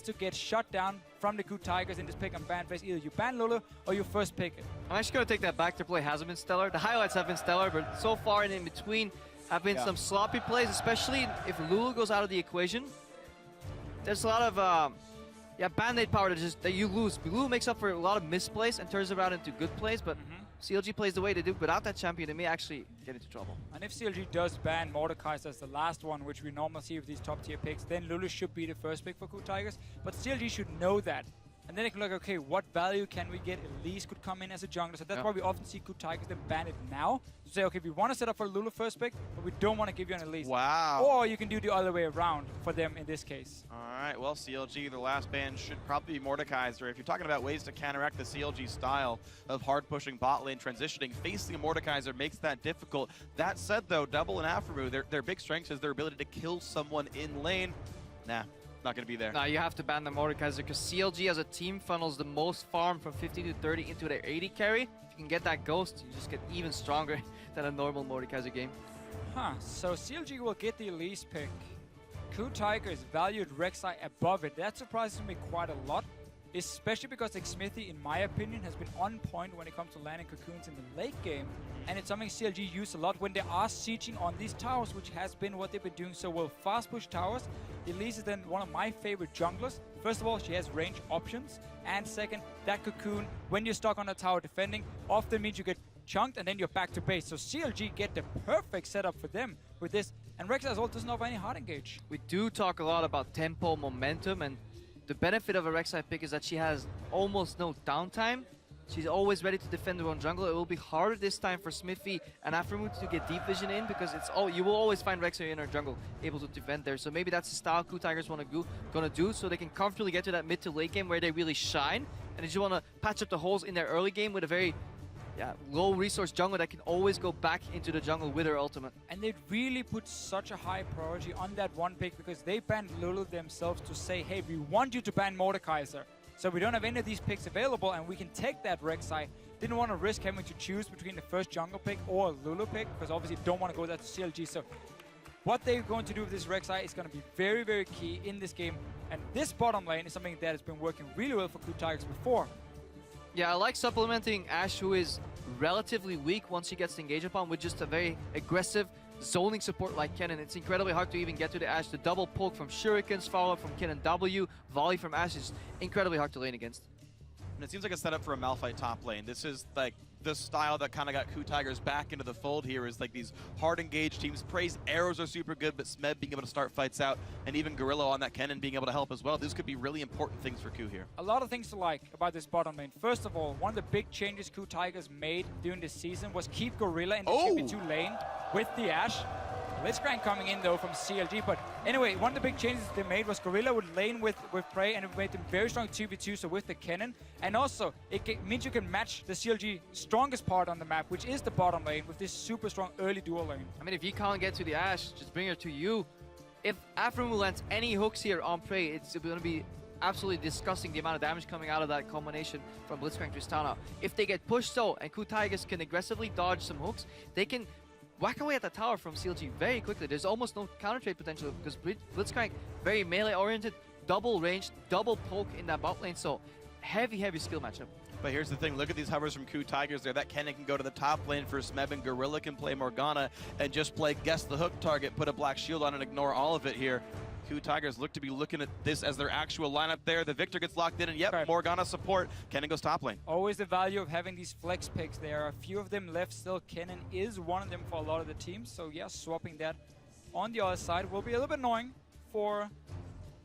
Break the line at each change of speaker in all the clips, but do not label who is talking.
to get shut down from the KOO Tigers in this pick and ban phase. Either you ban Lulu or you first pick it.
I'm actually going to take that back. Their play hasn't been stellar. The highlights have been stellar, but so far and in between have been some sloppy plays, especially if Lulu goes out of the equation. There's a lot of Band-Aid power that you lose. Lulu makes up for a lot of misplays and turns around into good plays, but CLG plays the way they do. Without that champion, they may actually get into trouble.
And if CLG does ban Mordekaiser as the last one, which we normally see with these top tier picks, then Lulu should be the first pick for KOO Tigers. But CLG should know that. And then they can look, okay, what value can we get? Elise could come in as a jungler. So that's why we often see KOO Tigers then ban it now. To say, okay, we want to set up for Lulu first pick, but we don't want to give you an Elise.
Wow.
Or you can do the other way around for them in this case.
All right, well, CLG, the last ban should probably be Mordekaiser. If you're talking about ways to counteract the CLG style of hard-pushing bot lane, transitioning, facing a Mordekaiser makes that difficult. That said, though, Double and Aphromoo, their big strength is their ability to kill someone in lane. Nah. Not going to be there.
Now you have to ban the Mordekaiser because CLG as a team funnels the most farm from 50 to 30 into their 80 carry. If you can get that ghost, you just get even stronger than a normal Mordekaiser game.
So CLG will get the Elise pick. KOO Tigers valued Rek'Sai above it. That surprises me quite a lot, especially because Xmithie, in my opinion, has been on point when it comes to landing cocoons in the late game. And it's something CLG use a lot when they are sieging on these towers, which has been what they've been doing so well. Fast push towers. Elise is then one of my favorite junglers. First of all, she has range options. And second, that cocoon, when you're stuck on a tower defending, often means you get chunked and then you're back to base. So CLG get the perfect setup for them with this. And Rek'Sai as well doesn't have any hard engage.
We do talk a lot about tempo, momentum, and the benefit of a Rek'Sai pick is that she has almost no downtime. She's always ready to defend her own jungle. It will be harder this time for Xmithie and Aphromoo to get deep vision in because you will always find Rek'Sai in her jungle able to defend there. So maybe that's the style KOO Tigers gonna do so they can comfortably get to that mid to late game where they really shine. And if you want to patch up the holes in their early game with a very low resource jungle that can always go back into the jungle with her ultimate.
And they really put such a high priority on that one pick because they banned Lulu themselves to say, hey, we want you to ban Mordekaiser. So we don't have any of these picks available and we can take that Rek'Sai. Didn't want to risk having to choose between the first jungle pick or Lulu pick because obviously don't want to go that to CLG. So what they're going to do with this Rek'Sai is going to be very, very key in this game. And this bottom lane is something that has been working really well for KOO Tigers before.
Yeah, I like supplementing Ashe, who is relatively weak once he gets engaged upon, with just a very aggressive zoning support like Kennen. It's incredibly hard to even get to the Ashe. The double poke from Shurikens, follow-up from Kennen W, volley from Ashe is incredibly hard to lane against.
And it seems like a setup for a Malphite top lane. This is like the style that kind of got KOO Tigers back into the fold here, is like these hard engaged teams. Praise arrows are super good, but Smeb being able to start fights out, and even Gorilla on that Kennen being able to help as well. These could be really important things for KOO here.
A lot of things to like about this bottom lane. First of all, one of the big changes KOO Tigers made during this season was keep Gorilla in the 2v2 lane with the Ashe. Blitzcrank coming in though from CLG, but anyway, one of the big changes they made was Gorilla would lane with Prey, and it made them very strong 2v2, so with the Kennen. And also, it means you can match the CLG strongest part on the map, which is the bottom lane, with this super strong early dual lane.
I mean, if you can't get to the Ashe, just bring her to you. If Aphromoo lands any hooks here on Prey, it's going to be absolutely disgusting the amount of damage coming out of that combination from Blitzcrank Tristana. If they get pushed though, and KOO Tigers can aggressively dodge some hooks, they can whack away at the tower from CLG very quickly. There's almost no counter trade potential because Blitzcrank, very melee oriented, double range, double poke in that bot lane, so heavy skill matchup.
But here's the thing, look at these hovers from KOO Tigers there. That Kennen can go to the top lane for Smeb, and Gorilla can play Morgana and just play guess the hook target, put a black shield on and ignore all of it here. KOO Tigers look to be looking at this as their actual lineup there. The Victor gets locked in, and yep, Morgana support. Kennen goes top lane.
Always the value of having these flex picks. There are a few of them left still. Kennen is one of them for a lot of the teams. So yeah, swapping that on the other side will be a little bit annoying for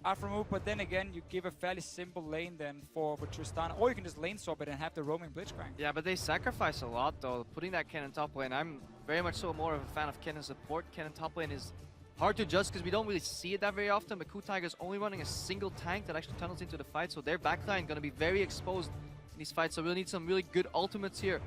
Aphromoo, but then again, you give a fairly simple lane then for Tristana, or you can just lane swap it and have the roaming Blitzcrank.
Yeah, but they sacrifice a lot though, putting that Kennen top lane. I'm very much so more of a fan of Kennen support. Kennen top lane is hard to judge because we don't really see it that very often, but KOO Tigers only running a single tank that actually tunnels into the fight, so their backline going to be very exposed in these fights, so we'll need some really good ultimates here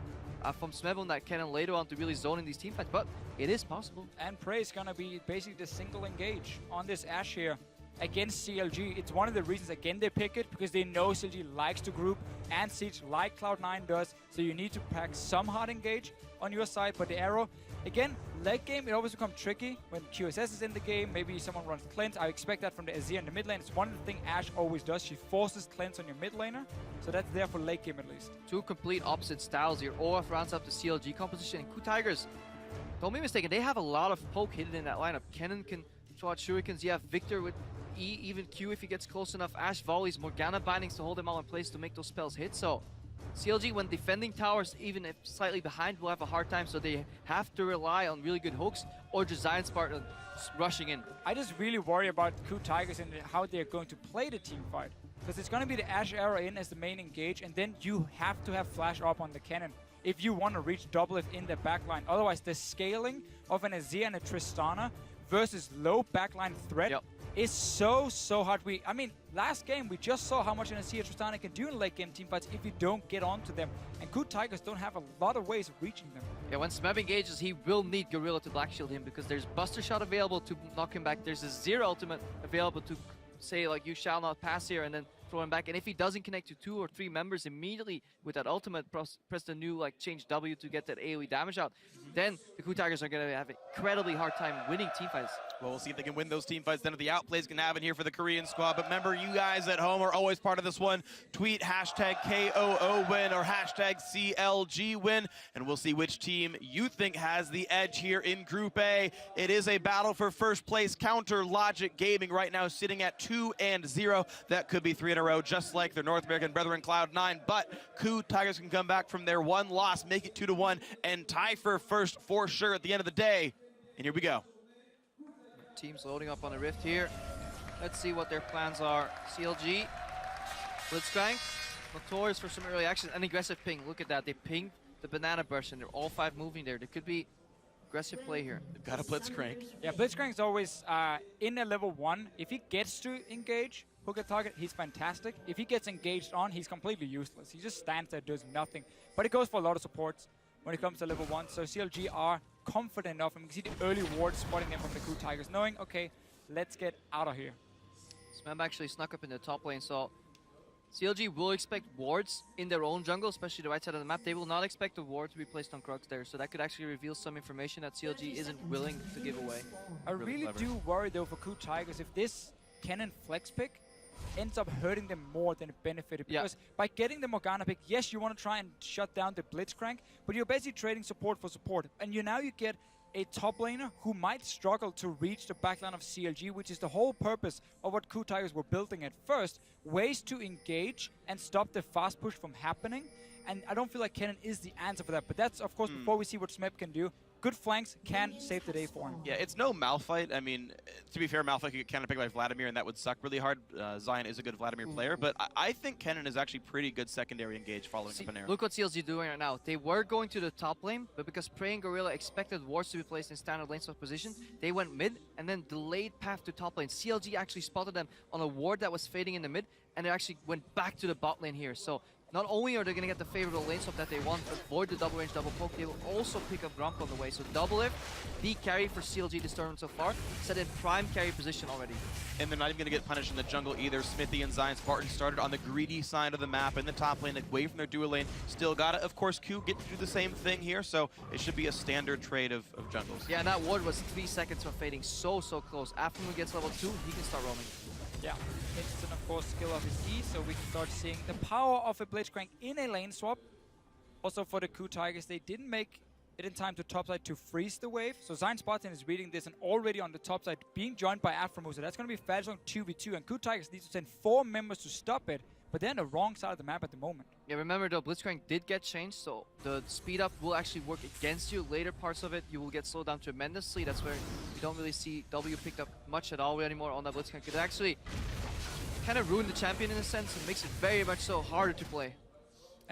from Smeb on that Kennen later on to really zone in these team fights, but it is possible.
And Prey is going to be basically the single engage on this Ashe here. against CLG, it's one of the reasons, again, they pick it, because they know CLG likes to group, and Siege like Cloud9 does, so you need to pack some hard engage on your side. But the arrow, again, late game, it always becomes tricky when QSS is in the game. Maybe someone runs cleanse. I expect that from the AZike in the mid lane. It's one of the things Ashe always does. She forces cleanse on your mid laner, so that's there for late game at least.
Two complete opposite styles here. OF rounds up the CLG composition, and KOO Tigers, don't be mistaken, they have a lot of poke hidden in that lineup. Kennen can throw out shurikens. You have Victor with E, even Q if he gets close enough. Ashe volleys, Morgana bindings to hold them all in place to make those spells hit. So CLG, when defending towers, even if slightly behind, will have a hard time. So they have to rely on really good hooks or just Zion Spartan rushing in.
I just really worry about KOO Tigers and how they're going to play the team fight. Because it's going to be the Ashe arrow in as the main engage, and then you have to have flash up on the cannon if you want to reach double if in the backline. Otherwise, the scaling of an AZike and a Tristana versus low backline threat is so hard. I mean, last game we just saw how much an AZike and Tristana can do in late game team fights if you don't get onto them. And KOO Tigers don't have a lot of ways of reaching them.
Yeah, when Smeb engages, he will need Gorilla to black shield him, because there's Buster Shot available to knock him back. There's a Zero ultimate available to say, like, you shall not pass here, and then throw him back. And if he doesn't connect to 2 or 3 members immediately with that ultimate, press the new, like, change W to get that AoE damage out, then the KOO Tigers are going to have an incredibly hard time winning teamfights.
Well, we'll see if they can win those team fights. Then if the outplays can happen here for the Korean squad. But remember, you guys at home are always part of this one. Tweet hashtag KOO win or hashtag CLG win, and we'll see which team you think has the edge here in Group A. It is a battle for first place. Counter Logic Gaming right now sitting at 2-0. That could be 3 in a row, just like their North American brethren Cloud9. But KOO Tigers can come back from their one loss, make it 2-1, and tie for first for sure at the end of the day. And here we go.
Teams loading up on the Rift here. Let's see what their plans are. CLG, Blitzcrank, notorious for some early action. An aggressive ping. Look at that. They pinged the banana burst, and they're all 5 moving there. There could be aggressive play here.
They've got a Blitzcrank.
Yeah, Blitzcrank is always in a level 1. If he gets to engage, hook a target, he's fantastic. If he gets engaged on, he's completely useless. He just stands there, does nothing. But it goes for a lot of supports when it comes to level 1. So CLG are confident enough, and we can see the early wards spotting them from the KOO Tigers, knowing, okay, let's get out of here.
Smeb actually snuck up in the top lane, so CLG will expect wards in their own jungle, especially the right side of the map. They will not expect a ward to be placed on Crux there, so that could actually reveal some information that CLG isn't willing to give away.
I really do worry, though, for KOO Tigers if this cannon flex pick ends up hurting them more than it benefited. Because by getting the Morgana pick, yes, you want to try and shut down the Blitzcrank, but you're basically trading support for support. And now you get a top laner who might struggle to reach the backline of CLG, which is the whole purpose of what KOO Tigers were building at first. Ways to engage and stop the fast push from happening. And I don't feel like Kennen is the answer for that. But that's, of course, before we see what Smeb can do. Good flanks can save the day for him.
Yeah, it's no Malphite. I mean, to be fair, Malphite could get counterpicked by Vladimir, and that would suck really hard. Zion is a good Vladimir player, but I think Kennen is actually pretty good secondary engage following up an arrow.
Look what CLG doing right now. They were going to the top lane, but because Prey and Gorilla expected wards to be placed in standard lane swap position, they went mid and then delayed path to top lane. CLG actually spotted them on a ward that was fading in the mid, and they actually went back to the bot lane here. So not only are they going to get the favorable lane swap that they want, avoid the double range double poke, they will also pick up Grump on the way. So double if, the carry for CLG this tournament so far, set in prime carry position already.
And they're not even going to get punished in the jungle either. Smithy and Zion Spartan started on the greedy side of the map in the top lane, away from their dual lane. Still got it. Of course, KOO get to do the same thing here, so it should be a standard trade of jungles.
Yeah, and that ward was 3 seconds from fading so close. After he gets level 2, he can start roaming.
Yeah, instant, of course, skill of his E, so we can start seeing the power of a Blitzcrank in a lane swap. Also for the KOO Tigers, they didn't make it in time to topside to freeze the wave. So Zion Spartan is reading this and already on the topside being joined by Aframu. So that's going to be fast on 2v2, and KOO Tigers need to send 4 members to stop it. But they're on the wrong side of the map at the moment.
Yeah, remember though, Blitzcrank did get changed, so the speed up will actually work against you. Later parts of it, you will get slowed down tremendously. That's where you don't really see W picked up much at all anymore on that Blitzcrank. It actually kind of ruined the champion in a sense. It makes it very much so harder to play.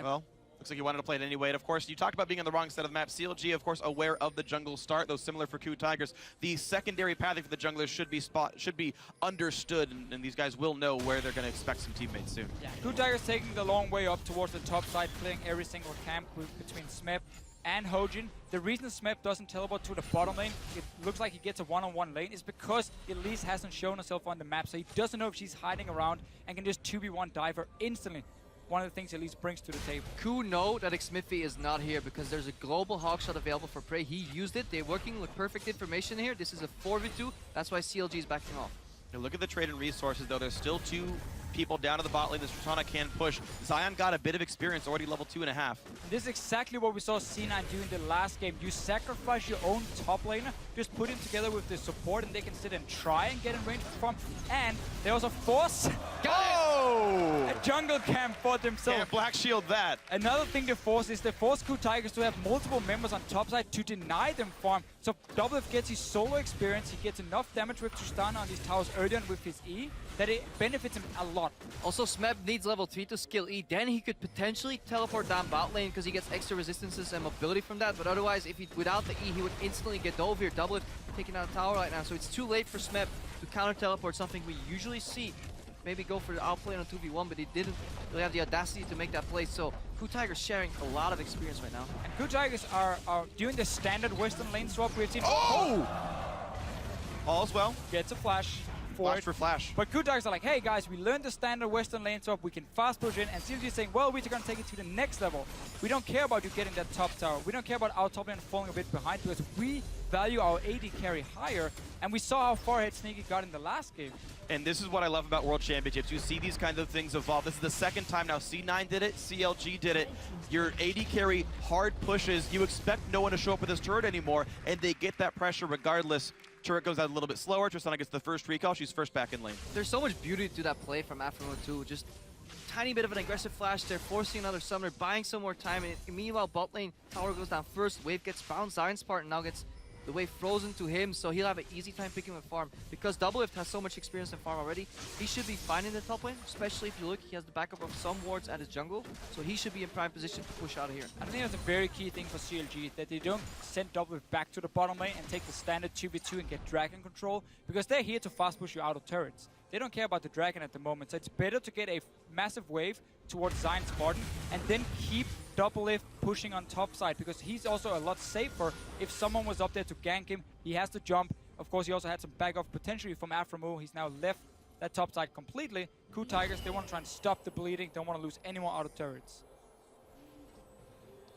Well, looks like you wanted to play it anyway. And of course, you talked about being on the wrong side of the map. CLG, of course, aware of the jungle start, though similar for KOO Tigers. The secondary pathing for the junglers should be understood, and these guys will know where they're going to expect some teammates soon.
Yeah, KOO Tigers taking the long way up towards the top side, playing every single camp between Smeb and Hojin. The reason Smeb doesn't teleport to the bottom lane, it looks like he gets a one-on-one lane, is because Elise hasn't shown herself on the map, so he doesn't know if she's hiding around and can just 2v1 dive her instantly. One of the things Elise brings to the table.
KOO know that Xmithy is not here because there's a global hawkshot available for Prey. He used it. They're working with perfect information here. This is a 4v2. That's why CLG is backing off.
Now look at the trade and resources, though. There's still 2 people down to the bot lane. This Tristana can push. Zion got a bit of experience, already level 2.5.
This is exactly what we saw C9 do in the last game. You sacrifice your own top laner, just put him together with the support, and they can sit and try and get in range from. And they also force a jungle camp for themselves.
Can't black shield that.
Another thing they force is they force KOO Tigers to have multiple members on top side to deny them farm. So Doublelift gets his solo experience, he gets enough damage with Tristana on these towers early on with his E that it benefits him a lot.
Also, Smeb needs level 3 to skill E. Then he could potentially teleport down bot lane because he gets extra resistances and mobility from that. But otherwise, if he without the E, he would instantly get over here. Doublelift taking out a tower right now. So it's too late for Smeb to counter teleport, something we usually see. Maybe go for the outplay on 2v1, but he didn't really have the audacity to make that play. So KOO Tigers sharing a lot of experience right now.
And KOO Tigers are doing the standard Western lane swap we've seen.
All's well.
Gets a flash.
Flash for flash.
But KOO Tigers are like, hey guys, we learned the standard Western lane swap, we can fast push in, and CLG is saying, well, we're going to take it to the next level. We don't care about you getting that top tower. We don't care about our top lane falling a bit behind because we value our AD carry higher, and we saw how far ahead Sneaky got in the last game.
And this is what I love about World Championships. You see these kinds of things evolve. This is the second time now C9 did it, CLG did it. Your AD carry hard pushes. You expect no one to show up with his turret anymore, and they get that pressure regardless. Turret goes out a little bit slower. Tristana gets the first recall. She's first back in lane.
There's so much beauty to that play from Aftermoon too. Just tiny bit of an aggressive flash there, forcing another summoner, buying some more time. And meanwhile, bot lane tower goes down first. Wave gets bounced. Zion's part now gets the wave frozen to him, so he'll have an easy time picking with farm. Because Doublelift has so much experience in farm already, he should be fine in the top lane, especially if you look, he has the backup of some wards at his jungle, so he should be in prime position to push out of here.
I think that's a very key thing for CLG, that they don't send Doublelift back to the bottom lane and take the standard 2v2 and get dragon control, because they're here to fast push you out of turrets. They don't care about the dragon at the moment, so it's better to get a massive wave towards Zion Spartan and then keep Doublelift pushing on top side, because he's also a lot safer. If someone was up there to gank him, he has to jump. Of course, he also had some backup potentially from Aframu. He's now left that top side completely. KOO Tigers, they want to try and stop the bleeding. Don't want to lose anyone out of turrets.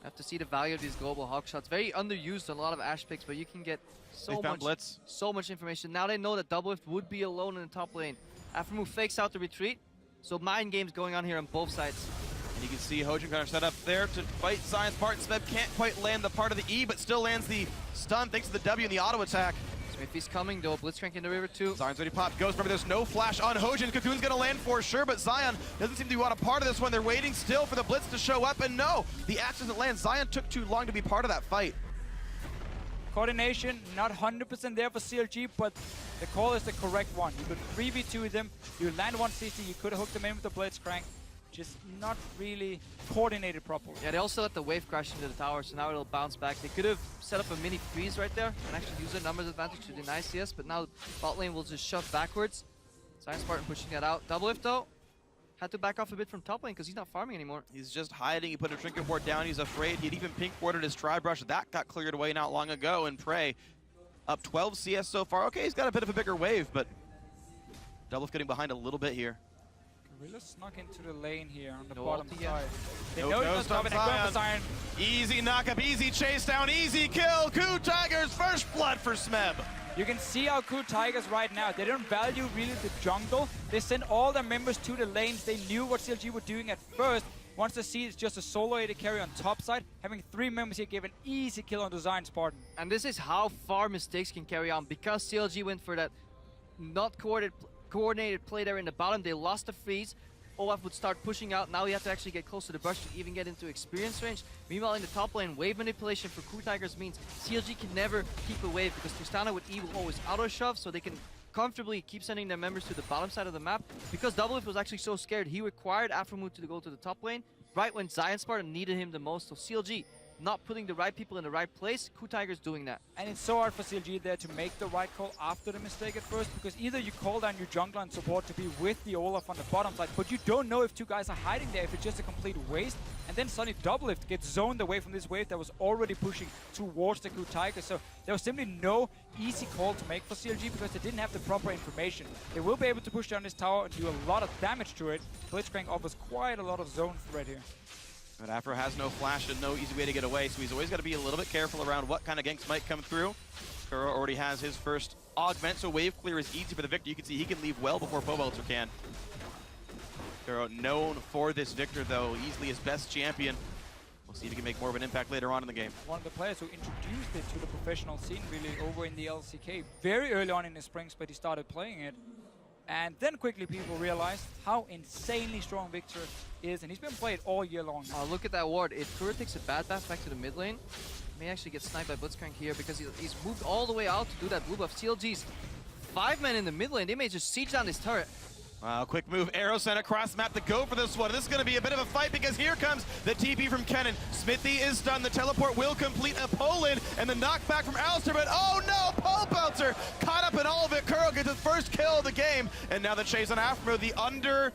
Have to see the value of these global hawk shots. Very underused on a lot of Ashe picks, but you can get so much information. Now they know that Doublelift would be alone in the top lane. Aframu fakes out the retreat, so mind games going on here on both sides.
And you can see Hojin kind of set up there to fight Zion's part. Smeb can't quite land the part of the E, but still lands the stun thanks to the W and the auto attack.
Smithy's coming though, Blitzcrank in the river too.
Zion's already popped. Ghost, remember there's no flash on Hojin. Cocoon's gonna land for sure, but Zion doesn't seem to want a part of this one. They're waiting still for the Blitz to show up, and no, the axe doesn't land. Zion took too long to be part of that fight.
Coordination, not 100% there for CLG, but the call is the correct one. You could 3v2 them, you land 160, you could have hooked them in with the Blitzcrank. Just not really coordinated properly.
Yeah, they also let the wave crash into the tower, so now it'll bounce back. They could have set up a mini freeze right there and actually use their numbers advantage to deny CS, but now bot lane will just shove backwards. Zion Spartan pushing that out. Doublelift though, had to back off a bit from top lane because he's not farming anymore.
He's just hiding. He put a trinket ward down. He's afraid. He'd even pink warded his tri-brush. That got cleared away not long ago, and Prey up 12 CS so far. Okay, he's got a bit of a bigger wave, but Doublelift getting behind a little bit here.
Gorilla snuck into the lane here on the
No
bottom
ulti
side.
yet.
They
No
know he's
ghost
not
on
stopping and going for
Zion.
Zion.
Easy knockup, easy chase down, easy kill. KOO Tigers, first blood for Smeb.
You can see how KOO Tigers right now, they don't value really the jungle. They send all their members to the lanes. They knew what CLG were doing at first. Once they see it's just a solo AD carry on top side, having 3 members here gave an easy kill on the Zion Spartan.
And this is how far mistakes can carry on. Because CLG went for that not coordinated play there in the bottom, they lost the freeze. Olaf would start pushing out. Now he have to actually get close to the brush to even get into experience range. Meanwhile, in the top lane, wave manipulation for KOO Tigers means CLG can never keep a wave because Tristana with E will always auto-shove, so they can comfortably keep sending their members to the bottom side of the map. Because Doublelift was actually so scared, he required Aframu to go to the top lane right when Zion Spartan needed him the most. So CLG not putting the right people in the right place. KOO Tiger's doing that.
And it's so hard for CLG there to make the right call after the mistake at first, because either you call down your jungler and support to be with the Olaf on the bottom side, but you don't know if two guys are hiding there, if it's just a complete waste. And then suddenly Doublelift gets zoned away from this wave that was already pushing towards the KOO Tiger. So there was simply no easy call to make for CLG because they didn't have the proper information. They will be able to push down this tower and do a lot of damage to it. Blitzcrank offers quite a lot of zone threat here.
But Afro has no flash and no easy way to get away, so he's always got to be a little bit careful around what kind of ganks might come through. KOO already has his first augment, so wave clear is easy for the Victor. You can see he can leave well before Pobelter can. KOO known for this Victor, though, easily his best champion. We'll see if he can make more of an impact later on in the game.
One of the players who introduced it to the professional scene really over in the LCK. Very early on in the springs, but he started playing it. And then quickly people realized how insanely strong Victor is, and he's been played all year long.
Look at that ward. If KOO takes a bad path back to the mid lane, may actually get sniped by Blitzcrank here because he's moved all the way out to do that blue buff. CLG's 5 men in the mid lane. They may just siege down this turret.
Wow, quick move, arrow sent across the map to go for this one. This is going to be a bit of a fight because here comes the TP from Kennen. Smithy is done. The teleport will complete a pull-in and the knockback from Alistair, but oh no, Pobelter caught up in all of it. KOO gets his first kill of the game, and now the chase on Afro. The under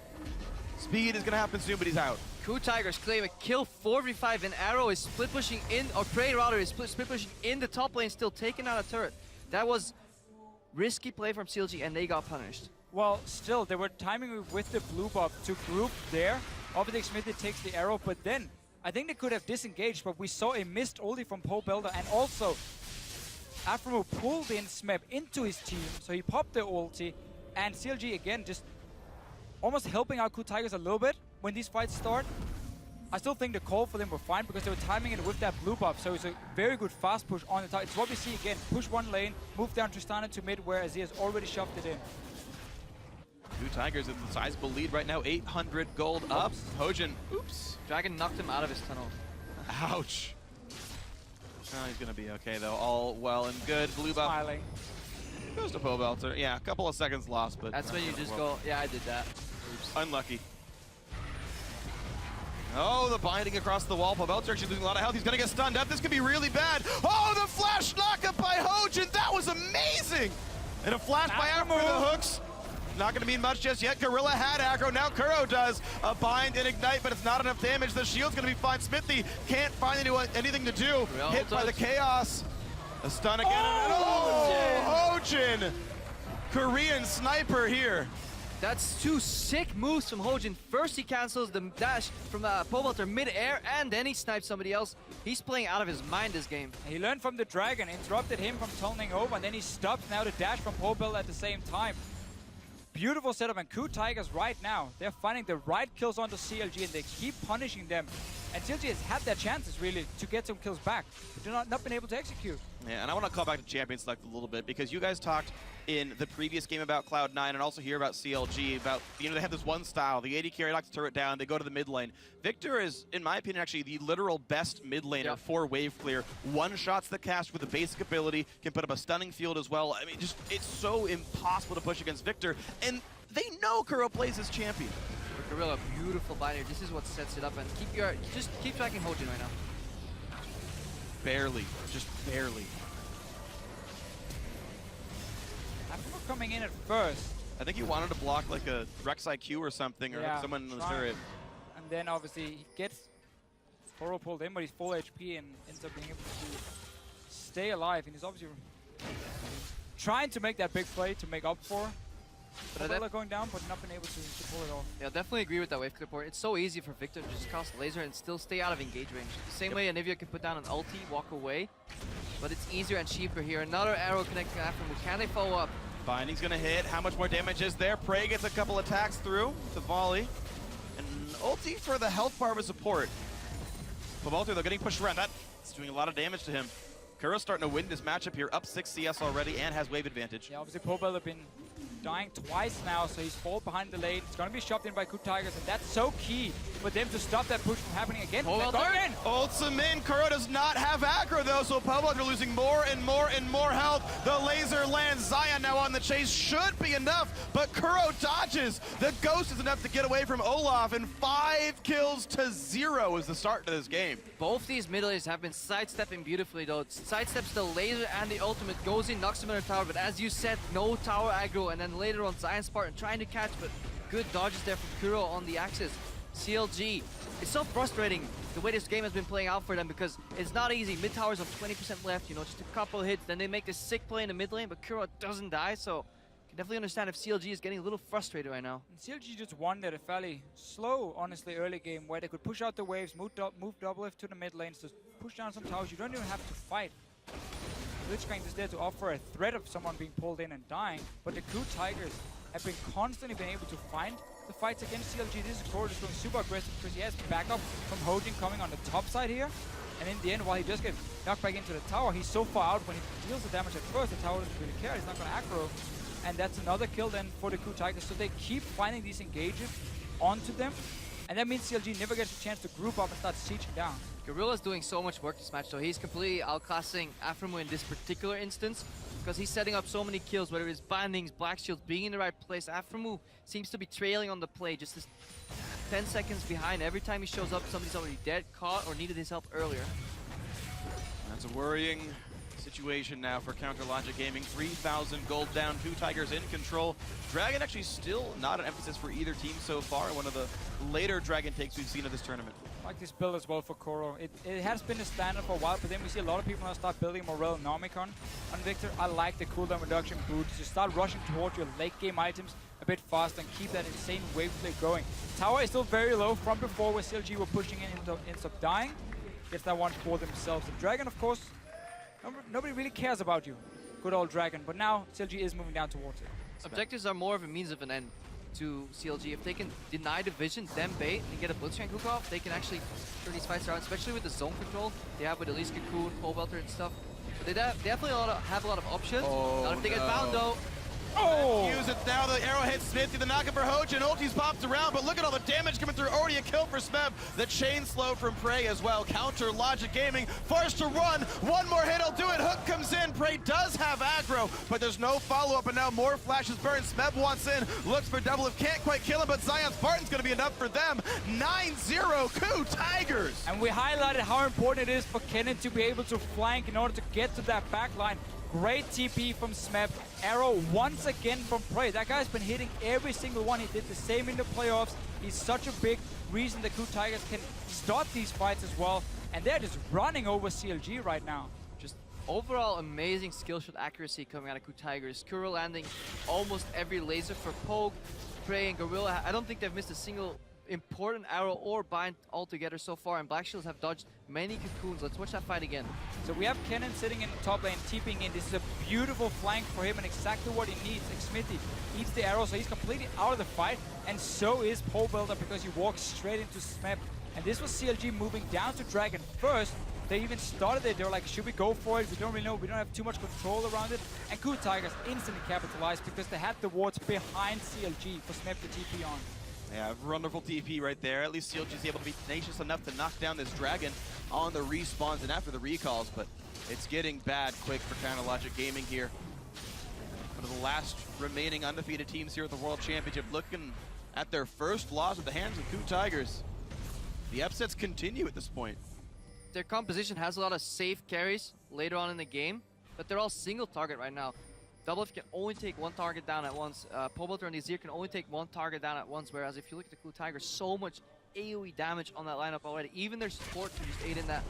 speed is going to happen soon, but he's out.
KOO Tigers claim a kill 4v5, and Arrow is split pushing in, or Prey rather is split pushing in the top lane, still taking out a turret. That was risky play from CLG, and they got punished.
Well, still, they were timing with the blue buff to group there. Obviously, Smithy takes the arrow, but then I think they could have disengaged, but we saw a missed ulti from Pobelter, and also Afro pulled in Smeb into his team, so he popped the ulti, and CLG again just almost helping out KOO Tigers a little bit when these fights start. I still think the call for them were fine because they were timing it with that blue buff, so it's a very good fast push on the tower. It's what we see again, push one lane, move down Tristana to mid where Azir has already shoved it in.
KOO Tigers in the sizable lead right now, 800 gold up. Hojin, oops.
Dragon knocked him out of his tunnel.
Ouch. Oh, he's gonna be okay though, all well and good. Blue buff
Smiling.
goes to Pobelter. Yeah, a couple of seconds lost, but
That's when you just go, yeah, I did that. Oops.
unlucky. Oh, the binding across the wall. Pobelter actually losing a lot of health. He's gonna get stunned up. This could be really bad. Oh, the flash knockup by Hojin. That was amazing. And a flash by Afro for the hooks. Not going to mean much just yet. Gorilla had aggro. Now KOO does a bind and ignite, but it's not enough damage. The shield's going to be fine. Smithy can't find anything to do.
Real
Hit by the chaos. A stun again.
Oh,
Hojin. Korean sniper here.
That's two sick moves from Hojin. First he cancels the dash from Pobelter mid-air, and then he snipes somebody else. He's playing out of his mind this game.
He learned from the Dragon, interrupted him from tunneling over, and then he stopped now to dash from Pobelter at the same time. Beautiful setup, and KOO Tigers right now, they're finding the right kills onto CLG and they keep punishing them. And CLG has had their chances really to get some kills back, but they're not been able to execute.
Yeah, and I want to call back to Champion Select a little bit because you guys talked in the previous game about Cloud9 and also here about CLG, about, they have this one style, the AD carry knocks the turret down, they go to the mid lane. Victor is, in my opinion, actually the literal best mid laner for wave clear. One shots the cast with a basic ability, can put up a stunning field as well. I mean, just it's so impossible to push against Victor, and they know KOO plays as champion.
Gorilla, beautiful binder. This is what sets it up, and just keep tracking Hojin right now.
Barely, just barely.
Afro coming in at first.
I think he wanted to block like a Rek'Sai Q or something, or someone in the turret.
And then obviously he gets Toro pulled in, but he's full HP and ends up being able to stay alive. And he's obviously trying to make that big play to make up for. But going down, but not been able to pull it off.
Yeah, definitely agree with that wave clip. It's so easy for Victor to just cast laser and still stay out of engage range. The same way Anivia can put down an ulti, walk away, but it's easier and cheaper here. Another arrow connecting after him. Can they follow up?
Binding's gonna hit. How much more damage is there? Prey gets a couple attacks through to volley. And ulti for the health bar with support. Pobelter, though, getting pushed around. That's doing a lot of damage to him. KOO's starting to win this matchup here, up 6 CS already and has wave advantage.
Yeah, obviously Pobelter been dying twice now, so he's fall behind the lane. It's going to be shoved in by KOO Tigers, and that's so key for them to stop that push from happening again.
Oh,
They're going in.
Ults him in. Kuro does not have aggro though, so Pablo are losing more and more and more health. The laser lands. Zion now on the chase. Should be enough, but Kuro dodges. The ghost is enough to get away from Olaf, and 5 kills to 0 is the start to this game.
Both these mid laners have been sidestepping beautifully though. Sidesteps the laser and the ultimate, goes in, knocks him in the tower, but as you said, no tower aggro, and then later on Zion Spartan trying to catch, but good dodges there from Kuro on the axis. CLG, it's so frustrating the way this game has been playing out for them because it's not easy. Mid towers of 20% left, you know, just a couple hits, then they make this sick play in the mid lane, but Kuro doesn't die, so I can definitely understand if CLG is getting a little frustrated right now.
And CLG just won that a fairly slow, honestly, early game where they could push out the waves, move double F to the mid lanes, to push down some towers. You don't even have to fight. Blitzcrank is there to offer a threat of someone being pulled in and dying, but the KOO Tigers have been constantly been able to find the fights against CLG. This is Kuro just going super aggressive because he has backup from Hojin coming on the top side here. And in the end, while he does get knocked back into the tower, he's so far out when he deals the damage at first, the tower doesn't really care. He's not going to aggro. And that's another kill then for the KOO Tigers. So they keep finding these engages onto them. And that means CLG never gets a chance to group up and start sieging down.
Gorilla's doing so much work this match, so he's completely outclassing Aframu in this particular instance because he's setting up so many kills, whether it's bindings, black shields, being in the right place. Aframu seems to be trailing on the play, just 10 seconds behind. Every time he shows up, somebody's already dead, caught, or needed his help earlier.
That's a worrying situation now for Counter Logic Gaming. 3,000 gold down, 2 Tigers in control. Dragon actually still not an emphasis for either team so far. One of the later Dragon takes we've seen of this tournament.
I like this build as well for Kuro. It has been a standard for a while, but then we see a lot of people now start building Morel Nomicon on Victor. I like the cooldown reduction boots. Just start rushing towards your late game items a bit faster and keep that insane wave play going. Tower is still very low from before where CLG were pushing in and ends up dying. Gets that one for themselves. The Dragon, of course, nobody really cares about you. Good old Dragon, but now CLG is moving down towards it.
Objectives are more of a means of an end to CLG. If they can deny the vision, then bait, and get a Blitzcrank hook off, they can actually turn these fights around, especially with the zone control they have with Elise Cocoon, Pole Belter and stuff. But they definitely have a lot of options. Not if they get bound though.
Oh! Use it now. The arrow hits Smithy. The knockup for Hojin. Ulti's popped around, but look at all the damage coming through. Already a kill for Smeb. The chain slow from Prey as well. Counter Logic Gaming forced to run. One more hit will do it. Hook comes in. Prey does have aggro, but there's no follow-up, and now more flashes burn. Smeb wants in. Looks for double. If can't quite kill him, but Zion Spartan's going to be enough for them. 9-0 KOO Tigers.
And we highlighted how important it is for Kennen to be able to flank in order to get to that back line. Great TP from Smeb. Arrow once again from Prey. That guy's been hitting every single one. He did the same in the playoffs. He's such a big reason the KOO Tigers can start these fights as well. And they're just running over CLG right now.
Just overall amazing skill shot accuracy coming out of KOO Tigers. Kuro landing almost every laser for Pogue, Prey, and Gorilla. I don't think they've missed a single important arrow or bind altogether so far, and Black Shields have dodged many cocoons. Let's watch that fight again.
So we have Kennen sitting in the top lane, TPing in. This is a beautiful flank for him and exactly what he needs. Xmithie eats the arrow, so he's completely out of the fight, and so is Pole Builder because he walks straight into Smeb. And this was CLG moving down to Dragon first. They even started it. They were like, should we go for it? We don't really know. We don't have too much control around it. And KOO Tigers instantly capitalized because they had the wards behind CLG for Smeb to TP on.
Yeah, wonderful TP right there. At least CLG is able to be tenacious enough to knock down this Dragon on the respawns and after the recalls, but it's getting bad quick for Counter Logic Gaming here. One of the last remaining undefeated teams here at the World Championship, looking at their first loss at the hands of KOO Tigers. The upsets continue at this point.
Their composition has a lot of safe carries later on in the game, but they're all single target right now. Double F can only take one target down at once. Pole Belter and AZike can only take one target down at once, whereas if you look at the KOO Tigers, so much AoE damage on that lineup already. Even their support can just aid in that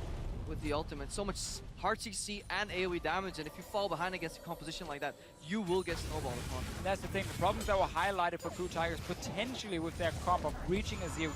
with the ultimate. So much hard CC and AoE damage, and if you fall behind against a composition like that, you will get snowballed upon.
And that's the thing, the problems that were highlighted for KOO Tigers potentially with their comp of reaching Azir,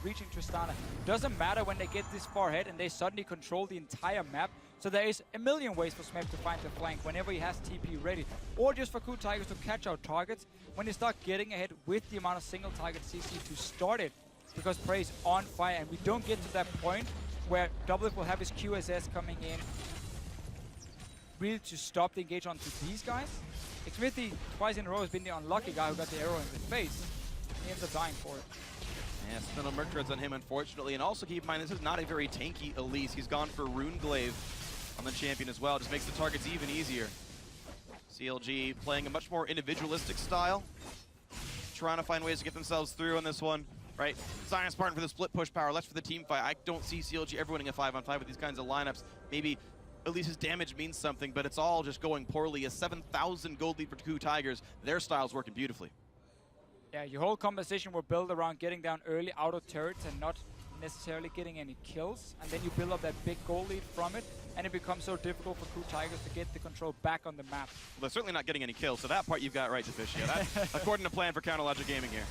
reaching Tristana. Doesn't matter when they get this far ahead and they suddenly control the entire map. So there is a million ways for Smeb to find the flank whenever he has TP ready. Or just for KOO Tigers to catch out targets when they start getting ahead with the amount of single target CC to start it. Because Prey is on fire and we don't get to that point where Doublelift will have his QSS coming in really to stop the engage onto these guys. Xmithie twice in a row has been the unlucky guy who got the arrow in the face. He ends up dying for it.
Yeah, Spindle Merc Treads on him, unfortunately. And also keep in mind, this is not a very tanky Elise. He's gone for Rune Glaive on the champion as well. Just makes the targets even easier. CLG playing a much more individualistic style. Trying to find ways to get themselves through on this one. Right, Zion Spartan for the split push power, less for the team fight. I don't see CLG ever winning a 5-on-5 with these kinds of lineups. Maybe Elise's damage means something, but it's all just going poorly. A 7,000 gold lead for KOO Tigers. Their style's working beautifully. Yeah,
your whole composition will build around getting down early out of turrets and not necessarily getting any kills. And then you build up that big goal lead from it, and it becomes so difficult for KOO Tigers to get the control back on the map.
Well, they're certainly not getting any kills, so that part you've got right, Deficia. That's according to plan for Counterlogic Gaming here.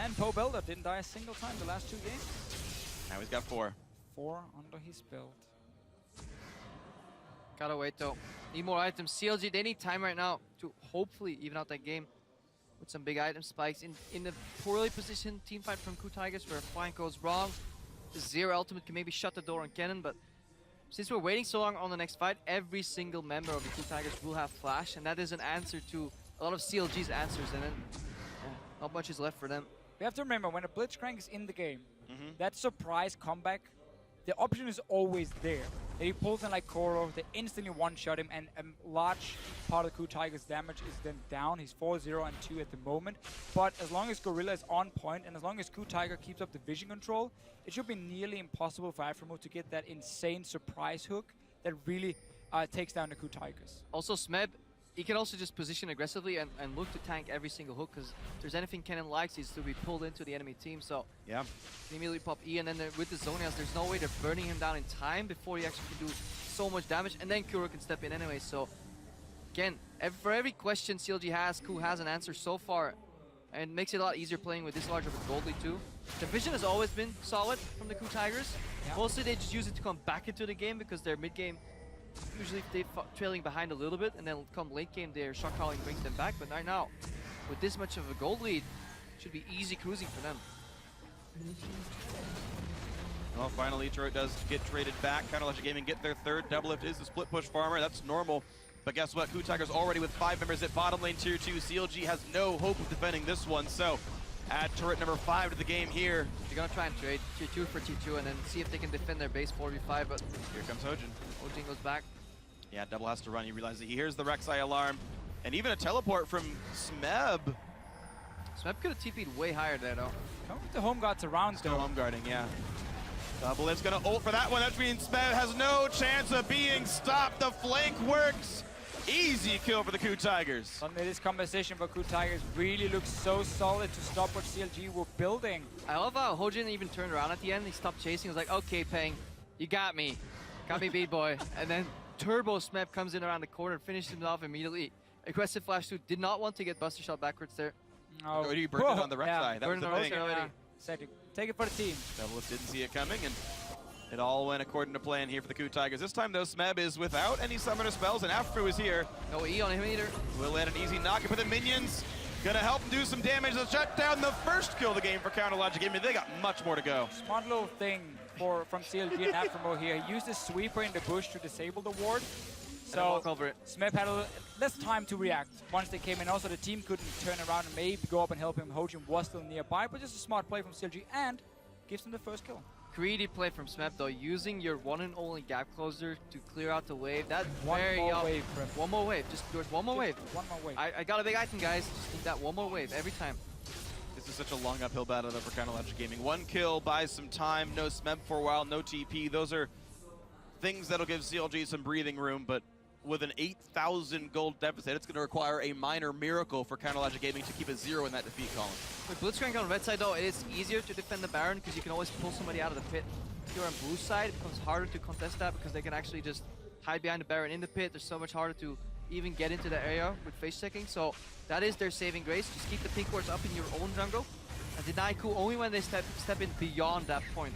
And Poe Builder didn't die a single time the last 2 games.
Now he's got 4.
4 under his belt.
Gotta wait though. Need more items. CLG, they need time right now to hopefully even out that game with some big item spikes. In the poorly positioned team fight from KOO Tigers where flank goes wrong, the Zero ultimate can maybe shut the door on Cannon, but since we're waiting so long on the next fight, every single member of the KOO Tigers will have flash, and that is an answer to a lot of CLG's answers, and then not much is left for them.
We have to remember, when a Blitzcrank is in the game, that surprise comeback, the option is always there. He pulls in like KOO, they instantly one-shot him, and a large part of KOO Tiger's damage is then down. He's 4-0 and 2 at the moment. But as long as Gorilla is on point, and as long as KOO Tiger keeps up the vision control, it should be nearly impossible for Afremo to get that insane surprise hook that really takes down the KOO Tigers.
Also, Smeb, he can also just position aggressively and look to tank every single hook, because if there's anything Cannon likes, he's to be pulled into the enemy team. So
yeah,
he immediately pop E, and then with the Zonias, there's no way they're burning him down in time before he actually can do so much damage, and then KOO can step in anyway. So again, for every question CLG has, KOO has an answer so far, and makes it a lot easier playing with this large of a gold lead too. The vision has always been solid from the KOO Tigers. Yeah. Mostly they just use it to come back into the game, because their mid game, usually they're trailing behind a little bit, and then come late game, their shot calling brings them back. But right now, with this much of a gold lead, it should be easy cruising for them.
Well, finally, turret does get traded back. Counterlogic Gaming get their third. Double Lift is the split push farmer. That's normal. But guess what? KOO Tigers already with 5 members at bottom lane tier 2. CLG has no hope of defending this one. So add turret number 5 to the game here.
They're gonna try and trade tier 2 for tier 2 and then see if they can defend their base 4v5. But
here comes Hojin.
Hojin goes back.
Yeah, Double has to run. He realizes he hears the Rek'Sai alarm. And even a teleport from Smeb.
Smeb could have TP'd way higher there though.
Don't get the home guards around
Still
though.
home guarding, yeah. Double Lift's gonna ult for that one. That means Smeb has no chance of being stopped. The flank works. Easy kill for the KOO Tigers.
Suddenly this composition for KOO Tigers really looks so solid to stop what CLG were building.
I love how Hojin even turned around at the end. He stopped chasing. He was like, okay, Peng, you got me. Got me beat, boy. And then Turbo Smeb comes in around the corner and finishes him off immediately. Aggressive Flash 2 did not want to get Buster Shot backwards there.
Oh,
oh, you burned it on the Rek'Sai.
Yeah,
that was the thing.
Said take it for the team.
Double Lift didn't see it coming, and it all went according to plan here for the KOO Tigers. This time, though, Smeb is without any summoner spells, and Afro is here.
No E on him either.
Will land an easy knock for the minions. Gonna help him do some damage. They'll shut down the first kill of the game for Counterlogic Gaming. They got much more to go.
Smart little thing from CLG and Afremo here. He used the sweeper in the bush to disable the ward. So Smeb had less time to react once they came in. Also, the team couldn't turn around and maybe go up and help him. Hojin was still nearby, but just a smart play from CLG and gives them the first kill.
Greedy play from Smeb though, using your one and only gap closer to clear out the wave. That's
one
very
more wave, Prem.
One more wave. Just do it. One more wave.
One more wave.
I got a big item, guys. Just need that one more wave every time.
This is such a long uphill battle though for Counterlogic Gaming. One kill buys some time. No Smeb for a while. No TP. Those are things that'll give CLG some breathing room, but with an 8,000 gold deficit, it's going to require a minor miracle for Counterlogic Gaming to keep it 0 in that defeat column.
With Blitzcrank on red side though, it is easier to defend the Baron because you can always pull somebody out of the pit. If you're on blue side, it becomes harder to contest that because they can actually just hide behind the Baron in the pit. There's so much harder to even get into the area with face checking. So that is their saving grace. Just keep the pink wards up in your own jungle and deny KOO only when they step in beyond that point.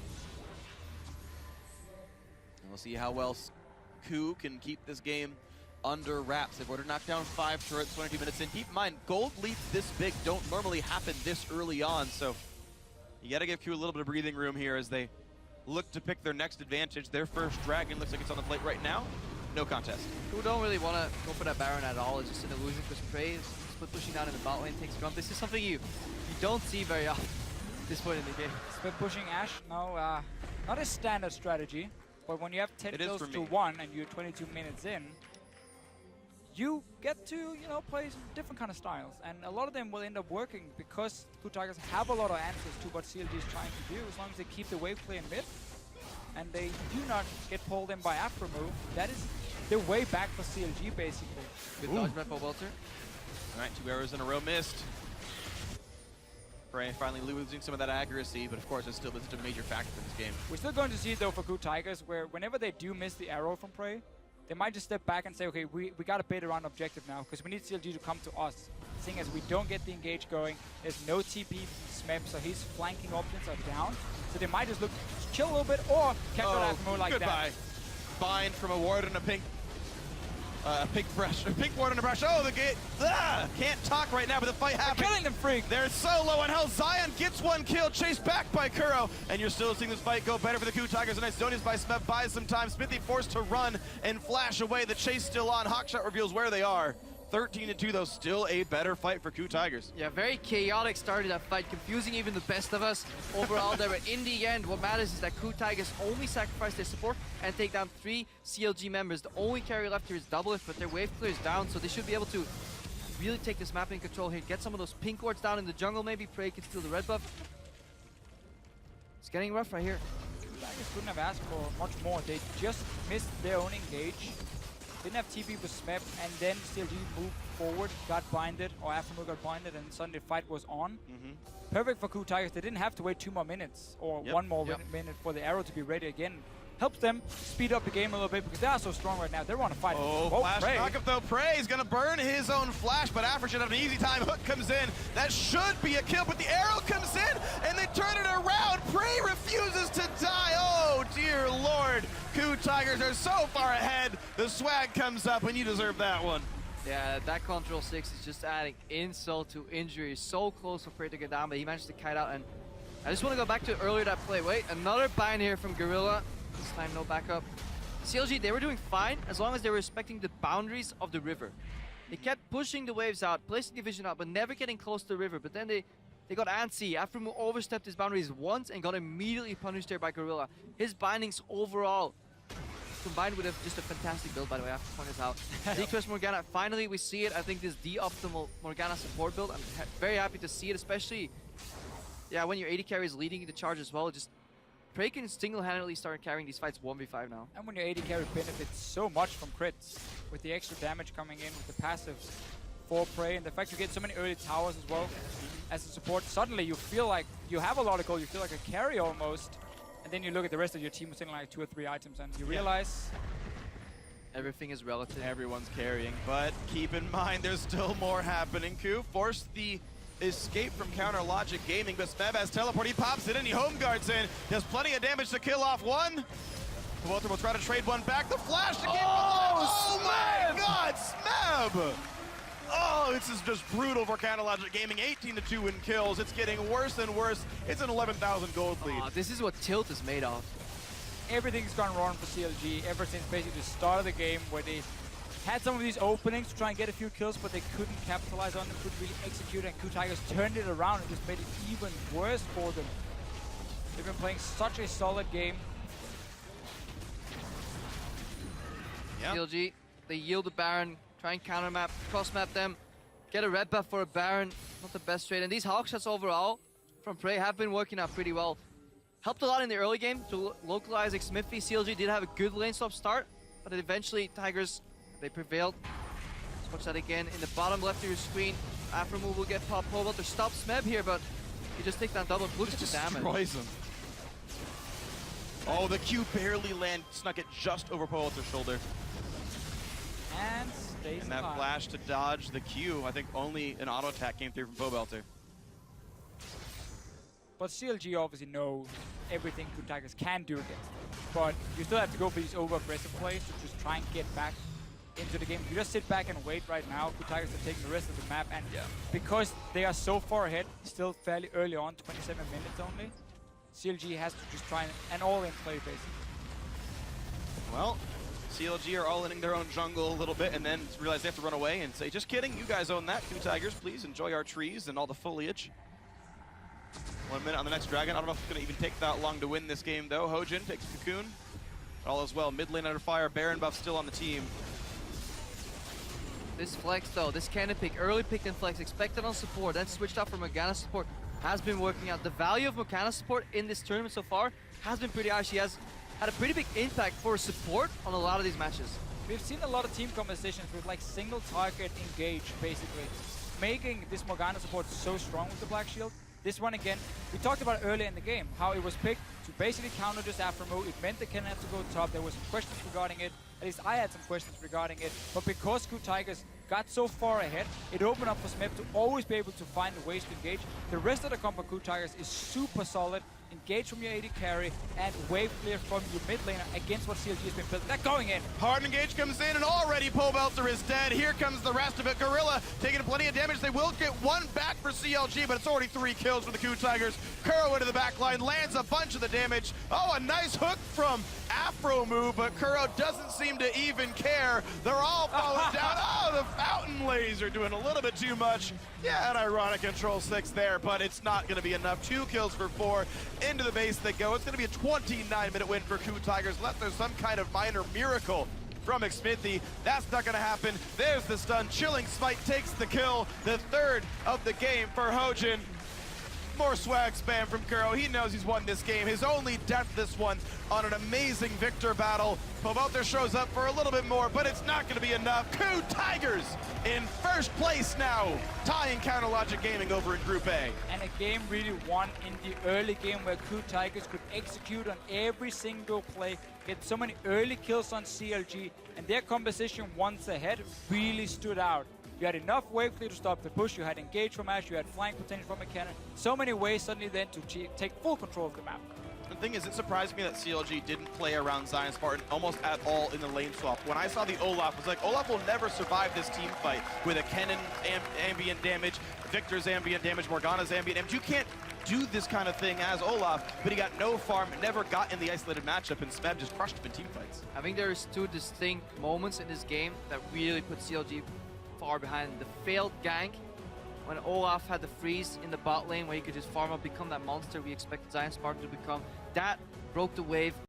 And we'll see how well KOO can keep this game under wraps. They've ordered knocked down 5 turrets 22 minutes in. Keep in mind, gold leads this big don't normally happen this early on, so you gotta give KOO a little bit of breathing room here as they look to pick their next advantage. Their first dragon looks like it's on the plate right now. No contest.
KOO don't really want to go for that Baron at all. It's just an illusion because Prey is split pushing down in the bot lane, takes Grump. This is something you don't see very often. this point in the game.
Split pushing Ash, no, not a standard strategy, but when you have 10
It is
kills
for
to
me.
1 and you're 22 minutes in, you get to, you know, play some different kind of styles. And a lot of them will end up working because KOO Tigers have a lot of answers to what CLG is trying to do, as long as they keep the wave play in mid and they do not get pulled in by Afremu. That is the way back for CLG, basically.
Good dodge by Welter.
All right, 2 arrows in a row missed. Prey finally losing some of that accuracy, but of course it's still a major factor in this game.
We're still going to see it though for KOO Tigers, where whenever they do miss the arrow from Prey, they might just step back and say, okay, we got to bait around objective now, because we need CLG to come to us. Seeing as we don't get the engage going, there's no TP from Smeb, so his flanking options are down. So they might just look chill a little bit, or catch out Afremu like
goodbye.
that.
Bind from a ward and a pink brush, a pink ward and a brush. Oh, the gate, can't talk right now, but the fight
They're
happened.
killing them, Freak!
They're so low on health. Zion gets 1 kill, chased back by KOO, and you're still seeing this fight go better for the KOO Tigers. A nice Zonius by Smeb buys some time. Smithy forced to run and flash away. The chase still on. Hawkshot reveals where they are. 13-2 though, still a better fight for KOO Tigers.
Yeah, very chaotic start to that fight, confusing even the best of us overall there. But in the end, what matters is that KOO Tigers only sacrifice their support and take down 3 CLG members. The only carry left here is Doublelift, but their wave clear is down, so they should be able to really take this map in control here. Get some of those pink wards down in the jungle, maybe. Prey can steal the red buff. It's getting rough right here.
KOO Tigers couldn't have asked for much more. They just missed their own engage. Didn't have TP with Smeb, and then CLG moved forward, got binded, or Afremu got binded, and suddenly the fight was on. Perfect for KOO Tigers. They didn't have to wait 2 more minutes, or 1 more minute for the arrow to be ready again. Helps them speed up the game a little bit because they are so strong right now. They want to fight.
Oh, flash knockup though. Prey is gonna burn his own flash, but Afro should have an easy time. Hook comes in. That should be a kill, but the arrow comes in and they turn it around. Prey refuses to die. Oh dear Lord. KOO Tigers are so far ahead. The swag comes up and you deserve that one.
Yeah, that control 6 is just adding insult to injury. So close for Prey to get down, but he managed to kite out. And I just want to go back to earlier that play. Wait, another bind here from Gorilla. This time no backup. CLG, they were doing fine as long as they were respecting the boundaries of the river. They kept pushing the waves out, placing the vision out, but never getting close to the river. But then they got antsy. Afremu overstepped his boundaries once and got immediately punished there by Gorilla. His bindings overall, combined with just a fantastic build, by the way, I have to point this out. AZike Morgana, finally we see it. I think this is the optimal Morgana support build. I'm very happy to see it, especially when your AD carry is leading the charge as well. Just Prey can single-handedly start carrying these fights 1v5 now.
And when your AD carry benefits so much from crits, with the extra damage coming in, with the passives for Prey, and the fact you get so many early towers as well as a support, suddenly you feel like you have a lot of gold, you feel like a carry almost, and then you look at the rest of your team sitting like 2 or 3 items and you realize
everything is relative.
Everyone's carrying, but keep in mind there's still more happening. KOO forced the escape from Counter Logic Gaming, but Smeb has teleport. He pops it in, he home guards in. Does plenty of damage to kill off one. Walter will try to trade one back. The flash to keep oh my God, Smeb! Oh, this is just brutal for Counter Logic Gaming. 18-2 in kills. It's getting worse and worse. It's an 11,000 gold lead.
This is what Tilt is made of.
everything's gone wrong for CLG ever since basically the start of the game, where they had some of these openings to try and get a few kills, but they couldn't capitalize on them, couldn't really execute, and KOO Tigers turned it around and just made it even worse for them. They've been playing such a solid game.
Yeah.
CLG, they yield the Baron, try and counter map, cross map them, get a red buff for a Baron, not the best trade. And these hawk shots overall from Prey have been working out pretty well. Helped a lot in the early game to localize Smithy. CLG did have a good lane swap start, but eventually Tigers, they prevailed. Let's watch that again. In the bottom left of your screen, Afremu will get popped. Welter stops Smeb here, but he just takes down double. Look at the damage.
Destroys him. Oh, the Q barely snuck it just over Welter's shoulder.
And stays
And that
alive.
flash to dodge the Q, I think only an auto attack came through from Welter.
But CLG obviously knows everything KOO Tigers can do against them. But you still have to go for these over-aggressive plays to just try and get back into the game. If you just sit back and wait right now, KOO Tigers are taking the rest of the map. And because they are so far ahead, still fairly early on, 27 minutes only, CLG has to just try and all-in play, basically.
Well, CLG are all in their own jungle a little bit and then realize they have to run away and say, just kidding, you guys own that, KOO Tigers, please enjoy our trees and all the foliage. 1 minute on the next dragon. I don't know if it's going to even take that long to win this game, though. Hojin takes Cocoon. All is well. Mid lane under fire. Baron buff still on the team.
This flex though, this cannon pick, early picked in flex, expected on support, then switched out for Morgana support, has been working out. The value of Morgana support in this tournament so far has been pretty high. She has had a pretty big impact for support on a lot of these matches.
We've seen a lot of team compositions with like single target engage, basically, making this Morgana support so strong with the Black Shield. This one again, we talked about earlier in the game, how it was picked to basically counter this Afro. It meant the cannon had to go top. There were some questions regarding it. At least I had some questions regarding it. But because KOO Tigers got so far ahead, it opened up for Smith to always be able to find ways to engage. The rest of the comp for KOO Tigers is super solid. Engage from your AD carry and wave clear from your mid laner against what CLG has been built. They're going in.
Hard engage comes in, and already Pobelter is dead. Here comes the rest of it. Gorilla taking plenty of damage. They will get one back for CLG, but it's already 3 kills for the KOO Tigers. Kuro into the back line, lands a bunch of the damage. Oh, a nice hook from Afro move, but Kuro doesn't seem to even care. They're all falling down. Oh, the fountain laser doing a little bit too much. Yeah, an ironic control 6 there, but it's not going to be enough. 2 kills for 4. Into the base they go. It's going to be a 29-minute win for KOO Tigers, unless there's some kind of minor miracle from Xmithy. That's not going to happen. There's the stun. Chilling Smite takes the kill. The 3rd of the game for Hojin. More swag spam from Kuro. He knows he's won this game. His only death this one on an amazing victor battle. Pobelter shows up for a little bit more, but it's not going to be enough. KOO Tigers in first place now, tying Counter Logic Gaming over in Group A.
And a game really won in the early game where KOO Tigers could execute on every single play, get so many early kills on CLG, and their composition once ahead really stood out. You had enough wave clear to stop the push, you had engage from Ash, you had flying potential from a cannon. So many ways suddenly then to take full control of the map.
The thing is, it surprised me that CLG didn't play around Zion Spartan almost at all in the lane swap. When I saw the Olaf, I was like, Olaf will never survive this team fight with a Kennen ambient damage, Victor's ambient damage, Morgana's ambient damage. You can't do this kind of thing as Olaf, but he got no farm, never got in the isolated matchup, and Smeb just crushed him in team fights.
I think there's 2 distinct moments in this game that really put CLG far behind. The failed gank, when Olaf had the freeze in the bot lane where he could just farm up, become that monster we expected Zion Spartan to become. That broke the wave.